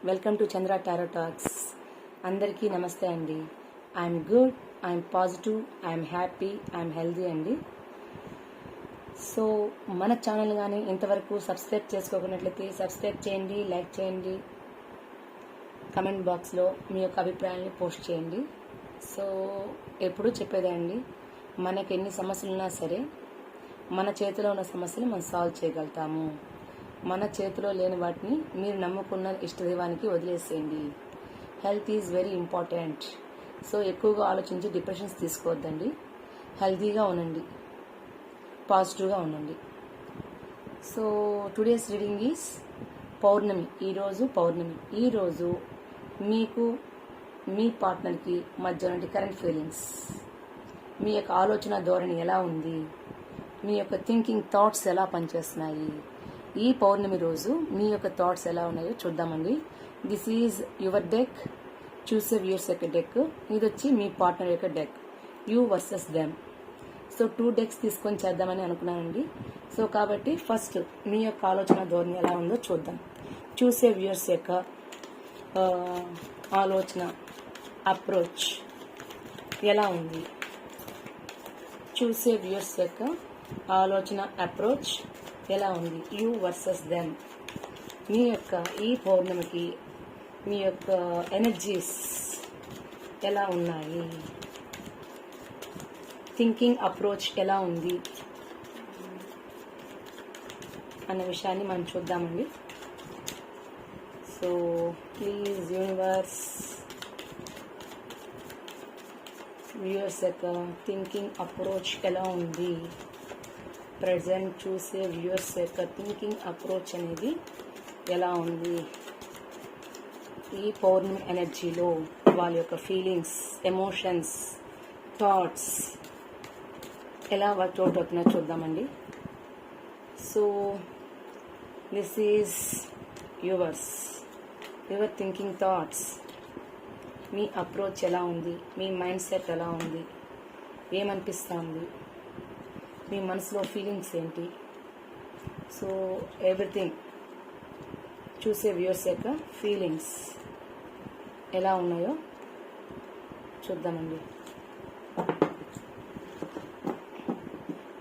Welcome to Chandra tarot talks. అందరికీ నమస్తే అండి. I'm good, I'm positive, I'm happy, I'm healthy అండి. So మన ఛానల్ కానీ ఇంతవరకు సబ్స్క్రైబ్ చేసుకోకున్నట్లయితే సబ్స్క్రైబ్ చేయండి, లైక్ చేయండి, కమెంట్ బాక్స్లో మీ యొక్క అభిప్రాయాన్ని పోస్ట్ చేయండి. సో ఎప్పుడూ చెప్పేదే అండి, మనకి ఎన్ని సమస్యలు ఉన్నా సరే మన చేతిలో ఉన్న సమస్యలు మనం సాల్వ్ చేయగలుగుతాము. మన చేతిలో లేని వాటిని మీరు నమ్ముకున్న ఇష్టదైవానికి వదిలేసేయండి. Health is very important. So ఎక్కువగా ఆలోచించి డిప్రెషన్స్ తీసుకోవద్దండి. హెల్తీగా ఉండండి, పాజిటివ్గా ఉండండి. సో టుడేస్ రీడింగ్ ఈజ్ పౌర్ణమి. ఈరోజు పౌర్ణమి. ఈరోజు మీకు మీ పార్ట్నర్కి మధ్య నుండి కరెంట్ ఫీలింగ్స్, మీ యొక్క ఆలోచన ధోరణి ఎలా ఉంది, మీ యొక్క థింకింగ్ థాట్స్ ఎలా పనిచేస్తున్నాయి, ఈ పౌర్ణమి రోజు మీ యొక్క థాట్స్ ఎలా ఉన్నాయో చూద్దామండి. This is your deck, choose a viewers యొక్క డెక్. ఇది వచ్చి మీ పార్ట్నర్ యొక్క deck, you versus them. So 2 dex తీసుకొని చేద్దామని అనుకున్నానండి. సో కాబట్టి ఫస్ట్ మీ యొక్క ఆలోచన ధోరణి ఎలా ఉందో చూద్దాం. చూస్ ఎ వ్యూయర్స్ యొక్క ఆలోచన అప్రోచ్ ఎలా ఉంది. చూస్ ఎ వ్యూయర్స్ యొక్క ఆలోచన అప్రోచ్ ఎలా ఉంది. You versus them. మీ యొక్క ఈ పౌర్ణమికి మీ యొక్క ఎనర్జీస్ ఎలా ఉన్నాయి, థింకింగ్ అప్రోచ్ ఎలా ఉంది అన్న విషయాన్ని మనం చూద్దామండి. సో ప్లీజ్ యూనివర్స్, వ్యూయర్స్ యొక్క థింకింగ్ అప్రోచ్ ఎలా ఉంది, ప్రజెంట్ చూసే వ్యూయర్స్ యొక్క థింకింగ్ అప్రోచ్ అనేది ఎలా ఉంది, ఈ పౌర్ణమి ఎనర్జీలో వాళ్ళ యొక్క ఫీలింగ్స్, ఎమోషన్స్, థాట్స్ ఎలా వర్కౌట్ అవుతున్నాయో చూద్దామండి. So this is your thinking thoughts. Me approach ఎలా ఉంది, మీ మైండ్ సెట్ ఎలా ఉంది, ఏమనిపిస్తుంది, మీ మనసులో ఫీలింగ్స్ ఏంటి. సో ఎవ్రీథింగ్ చూసే వ్యూయర్స్ యొక్క ఫీలింగ్స్ ఎలా ఉన్నాయో చూద్దామండి.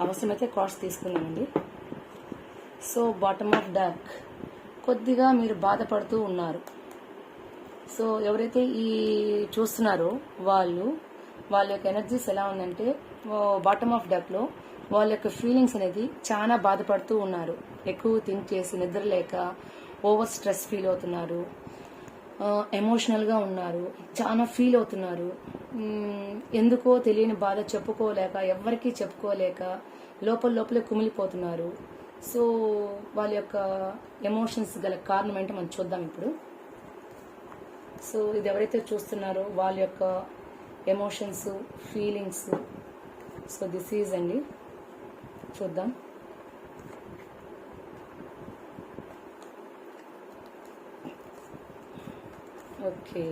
అవసరమైతే కార్డ్స్ తీసుకున్నామండి. సో బాటమ్ ఆఫ్ డెక్, కొద్దిగా మీరు బాధపడుతూ ఉన్నారు. సో ఎవరైతే ఈ చూస్తున్నారో వాళ్ళ యొక్క ఎనర్జీస్ ఎలా ఉందంటే, బాటమ్ ఆఫ్ డెక్లో వాళ్ళ యొక్క ఫీలింగ్స్ అనేది చాలా బాధపడుతూ ఉన్నారు. ఎక్కువ థింక్ చేసి నిద్ర లేక ఓవర్ స్ట్రెస్ ఫీల్ అవుతున్నారు, ఎమోషనల్గా ఉన్నారు, చాలా ఫీల్ అవుతున్నారు. ఎందుకో తెలియని బాధ చెప్పుకోలేక, ఎవరికీ చెప్పుకోలేక లోపలే కుమిలిపోతున్నారు. సో వాళ్ళ యొక్క ఎమోషన్స్ గల కారణం ఏంటో మనం చూద్దాం ఇప్పుడు. సో ఇది ఎవరైతే చూస్తున్నారో వాళ్ళ యొక్క emotions, feelings. So this is అండి, చూద్దాం. ఓకే,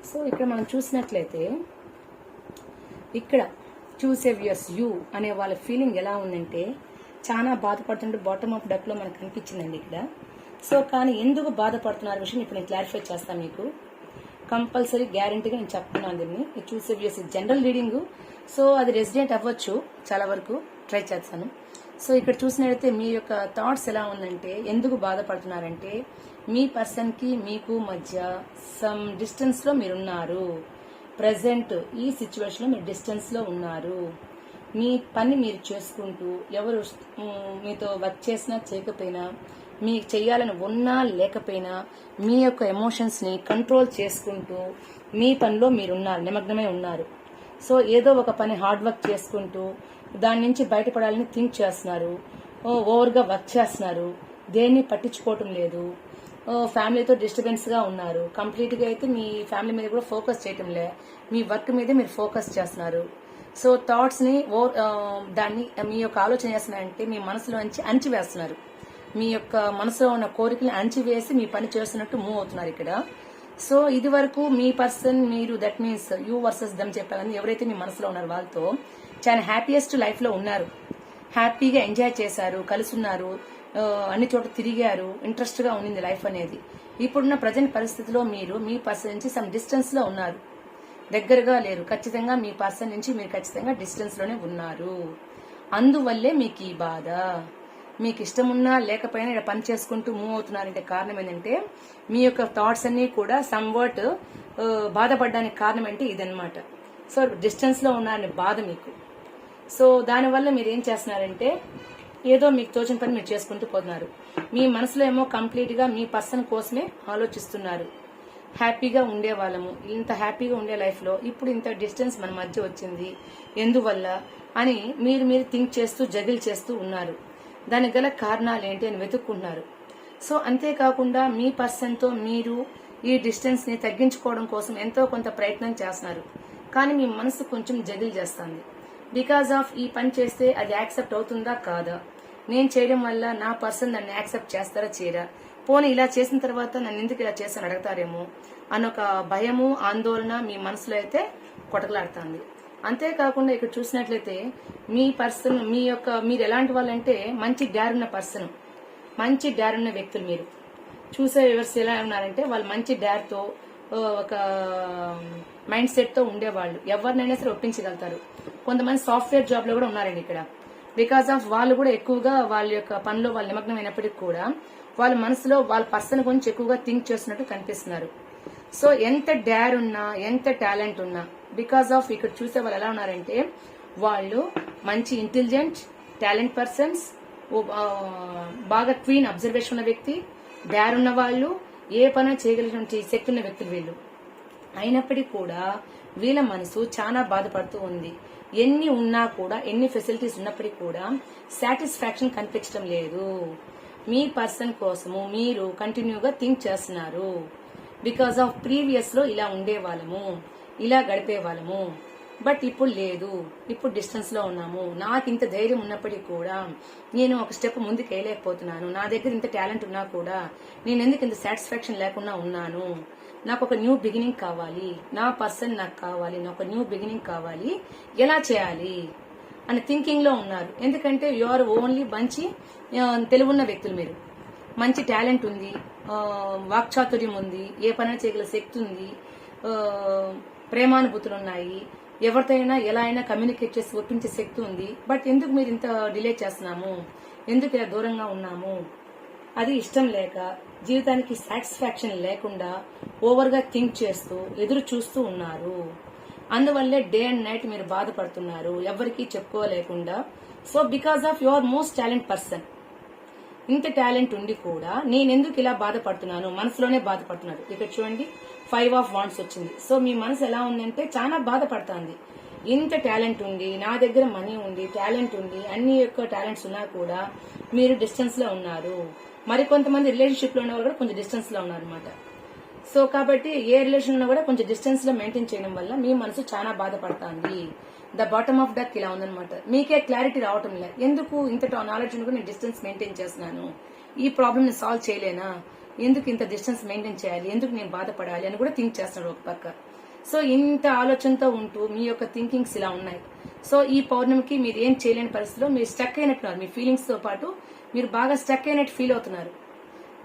సో ఇక్కడ మనం చూసినట్లయితే, ఇక్కడ చూసే వ్యూయర్స్ యూ అనే వాళ్ళ ఫీలింగ్ ఎలా ఉందంటే, చాలా బాధపడుతుంటే బాటమ్ ఆఫ్ డెక్లో మనకు కనిపించిందండి ఇక్కడ. సో కానీ ఎందుకు బాధపడుతున్నారు విషయం ఇప్పుడు నేను క్లారిఫై చేస్తాను మీకు. కంపల్సరీ గ్యారంటీగా నేను చెప్తున్నాను దీన్ని. చూసే వ్యూయర్స్ జనరల్ రీడింగ్, సో అది రెసిడెంట్ అవ్వచ్చు, చాలా వరకు ట్రై చేస్తాను. సో ఇక్కడ చూసినట్లయితే మీ యొక్క థాట్స్ ఎలా ఉందంటే, ఎందుకు బాధపడుతున్నారంటే, మీ పర్సన్కి మీకు మధ్య సమ్ డిస్టెన్స్లో మీరున్నారు. ప్రజెంట్ ఈ సిచ్యువేషన్లో మీరు డిస్టెన్స్లో ఉన్నారు. మీ పని మీరు చేసుకుంటూ, ఎవరు మీతో వర్క్ చేసినా చేయకపోయినా, మీకు చేయాలని ఉన్నా లేకపోయినా, మీ యొక్క ఎమోషన్స్ని కంట్రోల్ చేసుకుంటూ మీ పనిలో మీరున్నారు, నిమగ్నమై ఉన్నారు. సో ఏదో ఒక పని హార్డ్ వర్క్ చేసుకుంటూ దాని నుంచి బయటపడాలని థింక్ చేస్తున్నారు, ఓవర్గా వర్క్ చేస్తున్నారు, దేన్ని పట్టించుకోవటం లేదు, ఫ్యామిలీతో డిస్టర్బెన్స్గా ఉన్నారు. కంప్లీట్గా అయితే మీ ఫ్యామిలీ మీద కూడా ఫోకస్ చేయటం లే, మీ వర్క్ మీదే మీరు ఫోకస్ చేస్తున్నారు. సో థాట్స్ని దాన్ని మీ యొక్క ఆలోచన చేస్తున్నారంటే మీ మనసులోంచి అణిచివేస్తున్నారు. మీ యొక్క మనసులో ఉన్న కోరికలను అణచివేసి మీ పని చేస్తున్నట్టు మూవ్ అవుతున్నారు ఇక్కడ. సో ఇది వరకు మీ పర్సన్ మీరు, that means you versus them చెప్పాలని ఎవరైతే మీ మనసులో ఉన్నారు వాళ్ళతో చాలా హ్యాపీయెస్ట్ లైఫ్ లో ఉన్నారు, హ్యాపీగా ఎంజాయ్ చేశారు, కలిసి ఉన్నారు, అన్ని చోట తిరిగారు, ఇంట్రెస్ట్ గా ఉండింది లైఫ్ అనేది. ఇప్పుడున్న ప్రజెంట్ పరిస్థితిలో మీరు మీ పర్సన్ నుంచి సమ్ డిస్టెన్స్ లో ఉన్నారు, దగ్గరగా లేరు. ఖచ్చితంగా మీ పర్సన్ నుంచి మీరు ఖచ్చితంగా డిస్టెన్స్ లోనే ఉన్నారు. అందువల్లే మీకు ఈ బాధ. మీకు ఇష్టం ఉన్నా లేకపోయినా ఇక్కడ పని చేసుకుంటూ మూవ్ అవుతున్నారంటే కారణం ఏంటంటే మీ యొక్క థాట్స్ అన్ని కూడా సమ్వాట్ బాధపడడానికి కారణం అంటే ఇదనమాట. సో డిస్టెన్స్ లో ఉన్నారనే బాధ మీకు. సో దానివల్ల మీరు ఏం చేస్తున్నారంటే ఏదో మీకు తోచిన పని మీరు చేసుకుంటూ పోతున్నారు. మీ మనసులో ఏమో కంప్లీట్ గా మీ పర్సన్ కోసమే ఆలోచిస్తున్నారు. హ్యాపీగా ఉండే వాళ్ళము, ఇంత హ్యాపీగా ఉండే లైఫ్ లో ఇప్పుడు ఇంత డిస్టెన్స్ మన మధ్య వచ్చింది ఎందువల్ల అని మీరు థింక్ చేస్తూ జగిల్ చేస్తూ ఉన్నారు. దానికి గల కారణాలు ఏంటి అని వెతుక్కుంటున్నారు. సో అంతేకాకుండా మీ పర్సన్ తో మీరు ఈ డిస్టెన్స్ ని తగ్గించుకోవడం కోసం ఎంతో కొంత ప్రయత్నం చేస్తున్నారు. కానీ మీ మనసు కొంచెం జగిల్ చేస్తుంది. బికాస్ ఆఫ్ ఈ పని చేస్తే అది యాక్సెప్ట్ అవుతుందా కాదా, నేను చేయడం వల్ల నా పర్సన్ నన్ను యాక్సెప్ట్ చేస్తారా చేయరా, పోనీ ఇలా చేసిన తర్వాత నన్ను ఎందుకు ఇలా చేస్తాను అడుగుతారేమో అన్నొక భయము ఆందోళన మీ మనసులో అయితే కొటకలాడుతుంది. అంతేకాకుండా ఇక్కడ చూసినట్లయితే మీ పర్సన్ మీరు ఎలాంటి వాళ్ళంటే మంచి డారున్న పర్సన్, మంచి డారున్న వ్యక్తులు. మీరు చూసే వివర్స్ ఎలా ఉన్నారంటే వాళ్ళు మంచి డార్తో ఒక మైండ్ సెట్ తో ఉండేవాళ్ళు, ఎవరినైనా సరే ఒప్పించగలుగుతారు. కొంతమంది సాఫ్ట్వేర్ జాబ్ లో కూడా ఉన్నారండి ఇక్కడ. బికాస్ ఆఫ్ వాళ్ళు కూడా ఎక్కువగా వాళ్ళ యొక్క పనిలో వాళ్ళు నిమగ్నమైనప్పటికీ కూడా వాళ్ళ మనసులో వాళ్ళ పర్సన్ గురించి ఎక్కువగా థింక్ చేస్తున్నట్టు కనిపిస్తున్నారు. సో ఎంత డార్ ఉన్నా ఎంత టాలెంట్ ఉన్నా బికాస్ ఆఫ్ ఇక్కడ చూసే వాళ్ళు ఎలా ఉన్నారంటే వాళ్ళు మంచి ఇంటెలిజెంట్ టాలెంట్ పర్సన్స్, బాగా క్వీన్ అబ్జర్వేషన్ ఉన్న వ్యక్తి, డార్ ఉన్న వాళ్ళు, ఏ పని చేయగలిగినటువంటి శక్తి ఉన్న వ్యక్తులు వీళ్ళు. అయినప్పటికీ కూడా వీళ్ళ మనసు చాలా బాధపడుతూ ఉంది. ఎన్ని ఉన్నా కూడా, ఎన్ని ఫెసిలిటీస్ ఉన్నప్పటికీ కూడా సాటిస్ఫాక్షన్ కనిపించడం లేదు. మీ పర్సన్ కోసము మీరు కంటిన్యూగా థింక్ చేస్తున్నారు. బికాస్ ఆఫ్ ప్రీవియస్ లో ఇలా ఉండేవాళ్ళము, ఇలా గడిపేవాళ్ళము, బట్ ఇప్పుడు లేదు, ఇప్పుడు డిస్టెన్స్ లో ఉన్నాము. నాకు ఇంత ధైర్యం ఉన్నప్పటికీ కూడా నేను ఒక స్టెప్ ముందుకు వేయలేకపోతున్నాను. నా దగ్గర ఇంత టాలెంట్ ఉన్నా కూడా నేను ఎందుకు ఇంత సాటిస్ఫాక్షన్ లేకుండా ఉన్నాను. నాకు ఒక న్యూ బిగినింగ్ కావాలి, నా పర్సన్ నాకు కావాలి, నాకు ఒక న్యూ బిగినింగ్ కావాలి, ఎలా చేయాలి అని థింకింగ్ లో ఉన్నారు. ఎందుకంటే యు ఆర్ ఓన్లీ మంచి తెలివున్న వ్యక్తులు. మీరు మంచి టాలెంట్ ఉంది, వాక్చాతుర్యం ఉంది, ఏ పని చేయగల శక్తి ఉంది, ప్రేమానుభూతులు ఉన్నాయి, ఎవరితో అయినా ఎలా అయినా కమ్యూనికేట్ చేసి ఒప్పించే శక్తి ఉంది. బట్ ఎందుకు మీరు ఇంత డిలే చేస్తున్నాము, ఎందుకు ఇలా దూరంగా ఉన్నాము, అది ఇష్టం లేక జీవితానికి సాటిస్ఫాక్షన్ లేకుండా ఓవర్ గా థింక్ చేస్తూ ఎదురు చూస్తూ ఉన్నారు. అందువల్లే డే అండ్ నైట్ మీరు బాధపడుతున్నారు, ఎవరికీ చెప్పుకోలేకుండా. So because of your most talent person, ఇంత టాలెంట్ ఉండి కూడా నేను ఎందుకు ఇలా బాధపడుతున్నాను, మనసులోనే బాధపడుతున్నారు. ఇక్కడ చూడండి 5 ఆఫ్ వాండ్స్ వచ్చింది. సో మీ మనసు ఎలా ఉందంటే చాలా బాధపడుతుంది. ఇంత టాలెంట్ ఉండి, నా దగ్గర మనీ ఉండి, టాలెంట్ ఉండి, అన్ని యొక్క టాలెంట్స్ ఉన్నా కూడా మీరు డిస్టెన్స్ లో ఉన్నారు. మరి కొంతమంది రిలేషన్షిప్ లో ఉన్న వాళ్ళు కూడా కొంచెం డిస్టెన్స్ లో ఉన్నారు అనమాట. సో కాబట్టి ఏ రిలేషన్ ఉన్నా కూడా కొంచెం డిస్టెన్స్ లో మెయింటైన్ చేయడం వల్ల మీ మనసు చాలా బాధపడుతుంది. ద బాటమ్ ఆఫ్ డక్ ఇలా ఉందనమాట. మీకే క్లారిటీ రావటం లేదు, ఎందుకు ఇంత నాలెడ్జ్ కూడా నేను డిస్టెన్స్ మెయింటైన్ చేస్తున్నాను, ఈ ప్రాబ్లమ్ ని సాల్వ్ చేయలేనా, ఎందుకు ఇంత డిస్టెన్స్ మెయింటైన్ చేయాలి, ఎందుకు నేను బాధపడాలి అని కూడా థింక్ చేస్తున్నాడు ఒక పక్క. సో ఇంత ఆలోచనతో ఉంటూ మీ యొక్క థింకింగ్స్ ఇలా ఉన్నాయి. సో ఈ పౌర్ణమికి మీరు ఏం చేయలేని పరిస్థితిలో మీరు స్టక్ అయినట్టున్నారు. మీ ఫీలింగ్స్ తో పాటు మీరు బాగా స్టక్ అయినట్టు ఫీల్ అవుతున్నారు.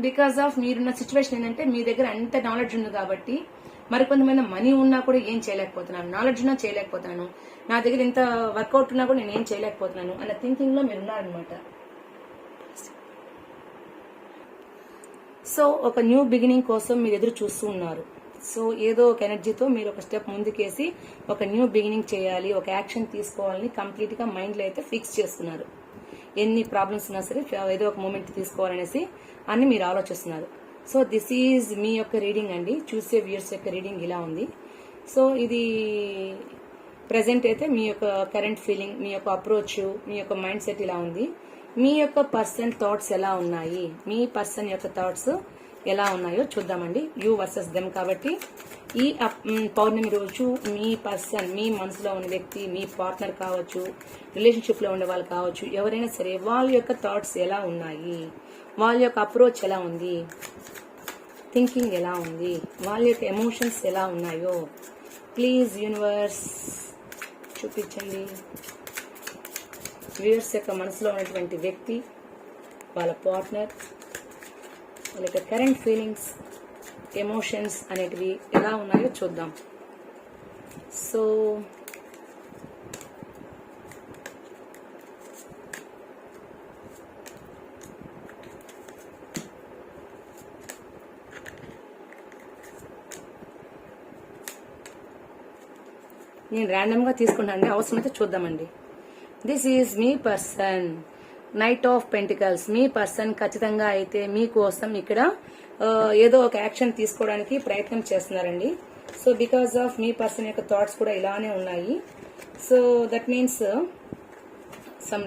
బికాస్ ఆఫ్ మీరున్న సిచ్యువేషన్ ఏంటంటే మీ దగ్గర అంత నాలెడ్జ్ ఉంది కాబట్టి, మరికొంతమంది మనీ ఉన్నా కూడా ఏం చేయలేకపోతున్నాను, నాలెడ్జ్ ఉన్నా చేయలేకపోతున్నాను, నా దగ్గర ఇంత వర్కౌట్ ఉన్నా కూడా నేను ఏం చేయలేకపోతున్నాను అన్న థింకింగ్ లో మీరు ఉన్నారనమాట. సో ఒక న్యూ బిగినింగ్ కోసం మీరు ఎదురు చూస్తూ ఉన్నారు. సో ఏదో ఒక ఎనర్జీతో మీరు ఒక స్టెప్ ముందుకేసి ఒక న్యూ బిగినింగ్ చేయాలి, ఒక యాక్షన్ తీసుకోవాలని కంప్లీట్ గా మైండ్ లో అయితే ఫిక్స్ చేస్తున్నారు. ఎన్ని ప్రాబ్లమ్స్ ఉన్నా సరే ఏదో ఒక మూమెంట్ తీసుకోవాలనేసి అని మీరు ఆలోచిస్తున్నారు. సో దిస్ ఈజ్ మీ యొక్క రీడింగ్ అండి. చూసే వ్యూయర్స్ యొక్క రీడింగ్ ఇలా ఉంది. సో ఇది ప్రెసెంట్ అయితే మీ యొక్క కరెంట్ ఫీలింగ్, మీ యొక్క అప్రోచ్, మీ యొక్క మైండ్ సెట్ ఇలా ఉంది. మీ యొక్క పర్సన్ థాట్స్ ఎలా ఉన్నాయి, మీ పర్సన్ యొక్క థాట్స్ ఎలా ఉన్నాయో చూద్దామండి. యూ వర్సెస్ దెమ్ కాబట్టి ఈ పౌర్ణమి రోజు మీ పర్సన్, మీ మనసులో ఉన్న వ్యక్తి, మీ పార్ట్నర్ కావచ్చు, రిలేషన్షిప్లో ఉండే వాళ్ళు కావచ్చు, ఎవరైనా సరే వాళ్ళ యొక్క థాట్స్ ఎలా ఉన్నాయి, వాళ్ళ యొక్క అప్రోచ్ ఎలా ఉంది, థింకింగ్ ఎలా ఉంది, వాళ్ళ యొక్క ఎమోషన్స్ ఎలా ఉన్నాయో ప్లీజ్ యూనివర్స్ చూపించండి. వ్యూవర్స్ యొక్క మనసులో ఉన్నటువంటి వ్యక్తి, వాళ్ళ పార్ట్నర్, వాళ్ళ యొక్క కరెంట్ ఫీలింగ్స్, ఎమోషన్స్ అనేటివి ఎలా ఉన్నాయో చూద్దాం. సో నేను ర్యాండమ్గా తీసుకుంటానండి, అవసరమైతే చూద్దామండి. This is me person, knight of pentacles. Me person ఖచ్చితంగా అయితే మీకోసం ఇక్కడ ఏదో ఒక యాక్షన్ తీసుకోవడానికి ప్రయత్నం చేస్తున్నారండి. సో బికాస్ ఆఫ్ మీ పర్సన్ యొక్క థాట్స్ కూడా ఇలానే ఉన్నాయి. So that means some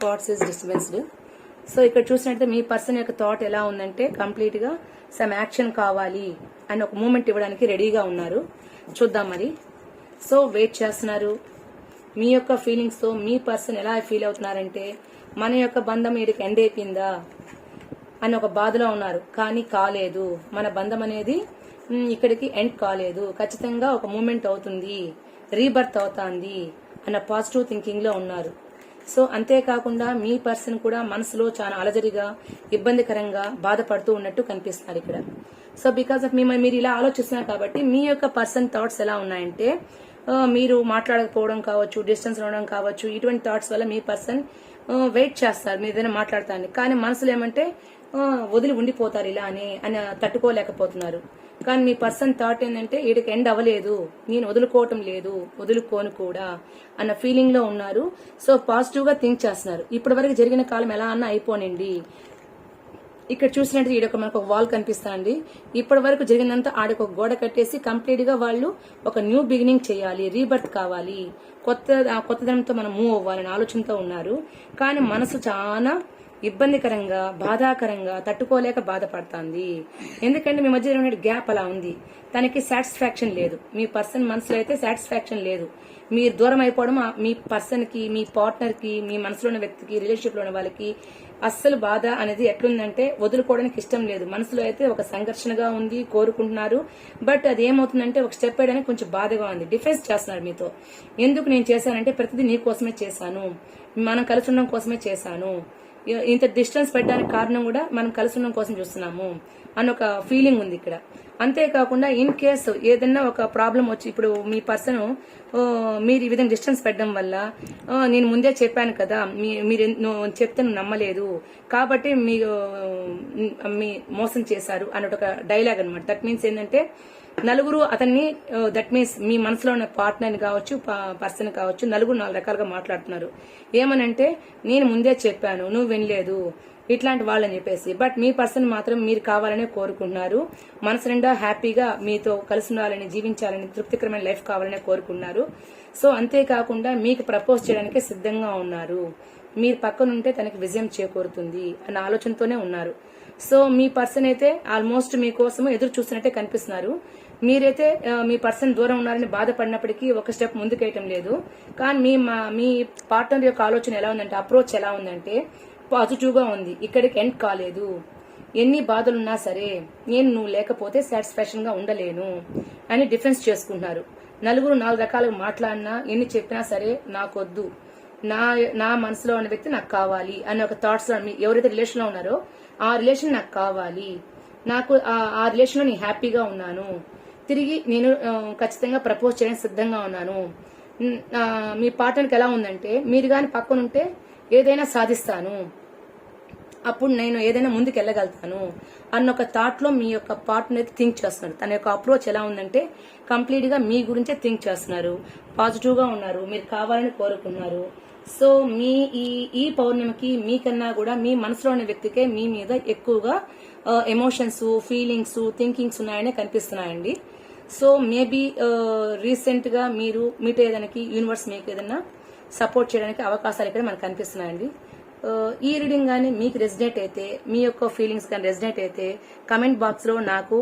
thoughts is disturbanced. సో ఇక్కడ చూసినట్లయితే మీ పర్సన్ యొక్క థాట్ ఎలా ఉందంటే కంప్లీట్గా సమ్ యాక్షన్ కావాలి అని ఒక మూమెంట్ ఇవ్వడానికి రెడీగా ఉన్నారు. చూద్దాం మరి. సో వెయిట్ చేస్తున్నారు. మీ యొక్క ఫీలింగ్స్తో మీ పర్సన్ ఎలా ఫీల్ అవుతున్నారంటే మన యొక్క బంధం వీడికి ఎండ్ అయిపోయిందా అని ఒక బాధలో ఉన్నారు. కానీ కాలేదు, మన బంధం అనేది ఇక్కడికి ఎండ్ కాలేదు, ఖచ్చితంగా ఒక మూమెంట్ అవుతుంది, రీబర్త్ అవుతుంది అన్న పాజిటివ్ థింకింగ్ లో ఉన్నారు. సో అంతేకాకుండా మీ పర్సన్ కూడా మనసులో చాలా అలజడిగా, ఇబ్బందికరంగా బాధపడుతూ ఉన్నట్టు కనిపిస్తున్నారు ఇక్కడ. సో బికాస్ ఆఫ్ మీరు ఇలా ఆలోచిస్తున్నారు కాబట్టి మీ యొక్క పర్సన్ థాట్స్ ఎలా ఉన్నాయంటే మీరు మాట్లాడకపోవడం కావచ్చు, డిస్టెన్స్ ఉండడం కావచ్చు, ఇటువంటి థాట్స్ వల్ల మీ పర్సన్ వెయిట్ చేస్తారు మీరు ఏదైనా మాట్లాడతారని. కానీ మనసులో ఏమంటే వదిలి ఉండిపోతారు ఇలా అని తట్టుకోలేకపోతున్నారు. కానీ మీ పర్సన్ థాట్ ఏంటంటే వీడికి ఎండ్ అవ్వలేదు, నేను వదులుకోవటం లేదు, వదులుకోను కూడా అన్న ఫీలింగ్ లో ఉన్నారు. సో పాజిటివ్ గా థింక్ చేస్తున్నారు. ఇప్పటి వరకు జరిగిన కాలం ఎలా అన్నా అయిపోనండి. ఇక్కడ చూసినట్టు ఈడొక మనకు ఒక వాల్ కనిపిస్తానండి. ఇప్పటి వరకు జరిగినంత ఆడొక గోడ కట్టేసి కంప్లీట్ గా వాళ్ళు ఒక న్యూ బిగినింగ్ చేయాలి, రీబర్త్ కావాలి, కొత్తదనంతో మనం మూవ్ అవ్వాలని ఆలోచనతో ఉన్నారు. కానీ మనసు చాలా ఇబ్బందికరంగా, బాధాకరంగా, తట్టుకోలేక బాధపడుతుంది. ఎందుకంటే మీ మధ్య ఉన్న గ్యాప్ అలా ఉంది. తనకి సాటిస్ఫాక్షన్ లేదు. మీ పర్సన్ మనసులో అయితే సాటిస్ఫాక్షన్ లేదు. మీరు దూరం అయిపోవడం మీ పర్సన్ కి, మీ పార్ట్నర్ కి, మీ మనసులో ఉన్న వ్యక్తికి, రిలేషన్షిప్ లో ఉన్న వాళ్ళకి అస్సలు బాధ అనేది ఎట్లుందంటే వదులుకోవడానికి ఇష్టం లేదు. మనసులో అయితే ఒక సంఘర్షణగా ఉంది, కోరుకుంటున్నారు. బట్ అది ఏమవుతుందంటే ఒక స్టెప్ వేయడానికి కొంచెం బాధగా ఉంది. డిఫెన్స్ చేస్తున్నారు మీతో. ఎందుకు నేను చేశానంటే ప్రతిదీ నీ కోసమే చేశాను, మనం కలిసి ఉండడం కోసమే చేశాను, ఇంత డిస్టెన్స్ పెట్టడానికి కారణం కూడా మనం కలిసి ఉండడం కోసం చూస్తున్నాము అని ఒక ఫీలింగ్ ఉంది ఇక్కడ. అంతేకాకుండా ఇన్ కేసు ఏదైనా ఒక ప్రాబ్లం వచ్చి ఇప్పుడు మీ పర్సన్ మీరు ఈ విధంగా డిస్టెన్స్ పెట్టడం వల్ల నేను ముందే చెప్పాను కదా, మీరు చెప్తే నమ్మలేదు కాబట్టి మీ మోసం చేశారు అన్నట్టు ఒక డైలాగ్ అనమాట. దట్ మీన్స్ ఏంటంటే నలుగురు అతన్ని, దట్ మీన్స్ మీ మనసులో ఉన్న పార్ట్నర్ కావచ్చు, పర్సన్ కావచ్చు, నలుగురు 4 రకాలుగా మాట్లాడుతున్నారు. ఏమనంటే నేను ముందే చెప్పాను, నువ్వు వినలేదు, ఇట్లాంటి వాళ్ళని చెప్పేసి. బట్ మీ పర్సన్ మాత్రం మీరు కావాలనే కోరుకుంటున్నారు. మనసు నిండా హ్యాపీగా మీతో కలిసి ఉండాలని, జీవించాలని, తృప్తికరమైన లైఫ్ కావాలనే కోరుకున్నారు. సో అంతేకాకుండా మీకు ప్రపోజ్ చేయడానికి సిద్ధంగా ఉన్నారు. మీరు పక్కనుంటే తనకి విజయం చేకూరుతుంది అన్న ఆలోచనతోనే ఉన్నారు. సో మీ పర్సన్ అయితే ఆల్మోస్ట్ మీకోసం ఎదురు చూస్తున్నట్టే కనిపిస్తున్నారు. మీరైతే మీ పర్సన్ దూరం ఉన్నారని బాధపడినప్పటికీ ఒక స్టెప్ ముందుకేయటం లేదు. కానీ మీ పార్ట్నర్ యొక్క ఆలోచన ఎలా ఉందంటే, అప్రోచ్ ఎలా ఉందంటే పాజిటివ్ గా ఉంది. ఇక్కడికి ఎండ్ కాలేదు, ఎన్ని బాధలున్నా సరే నేను నువ్వు లేకపోతే సాటిస్ఫాక్షన్ గా ఉండలేను అని డిఫెన్స్ చేసుకుంటున్నారు. నలుగురు 4 రకాలుగా మాట్లాడినా, ఎన్ని చెప్పినా సరే నాకొద్దు, నా మనసులో ఉన్న వ్యక్తి నాకు కావాలి అనే ఒక థాట్స్ లో ఎవరైతే రిలేషన్ లో ఉన్నారో ఆ రిలేషన్ నాకు కావాలి, నాకు ఆ రిలేషన్ లో నేను హ్యాపీగా ఉన్నాను, తిరిగి నేను ఖచ్చితంగా ప్రపోజ్ చేయడానికి సిద్ధంగా ఉన్నాను. మీ పార్ట్నర్కి ఎలా ఉందంటే మీరు కానీ పక్కనుంటే ఏదైనా సాధిస్తాను, అప్పుడు నేను ఏదైనా ముందుకు వెళ్ళగలుగుతాను అన్న ఒక థాట్ లో మీ యొక్క పార్ట్నర్ థింక్ చేస్తున్నారు. తన యొక్క అప్రోచ్ ఎలా ఉందంటే కంప్లీట్ గా మీ గురించే థింక్ చేస్తున్నారు, పాజిటివ్ గా ఉన్నారు, మీరు కావాలని కోరుకున్నారు. సో మీ ఈ పౌర్ణమికి మీకన్నా కూడా మీ మనసులో ఉన్న వ్యక్తికే మీ మీద ఎక్కువగా ఎమోషన్స్, ఫీలింగ్స్, థింకింగ్స్ ఉన్నాయని కనిపిస్తున్నాయండి. సో మేబీ రీసెంట్ గా మీరు మీట్ అయ్యేదానికి యూనివర్స్ మీకు ఏదైనా సపోర్ట్ చేయడానికి అవకాశాలు ఇక్కడ మనకు కనిపిస్తున్నాయండి. ఈ రీడింగ్ కానీ మీకు రెసినేట్ అయితే, మీ యొక్క ఫీలింగ్స్ కానీ రెసినేట్ అయితే కమెంట్ బాక్స్లో నాకు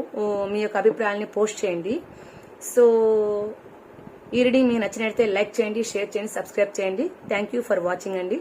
మీ యొక్క అభిప్రాయాన్ని పోస్ట్ చేయండి. సో ఈ రీడింగ్ మీకు నచ్చినట్లయితే లైక్ చేయండి, షేర్ చేయండి, సబ్స్క్రైబ్ చేయండి. థ్యాంక్ యూ ఫర్ వాచింగ్ అండి.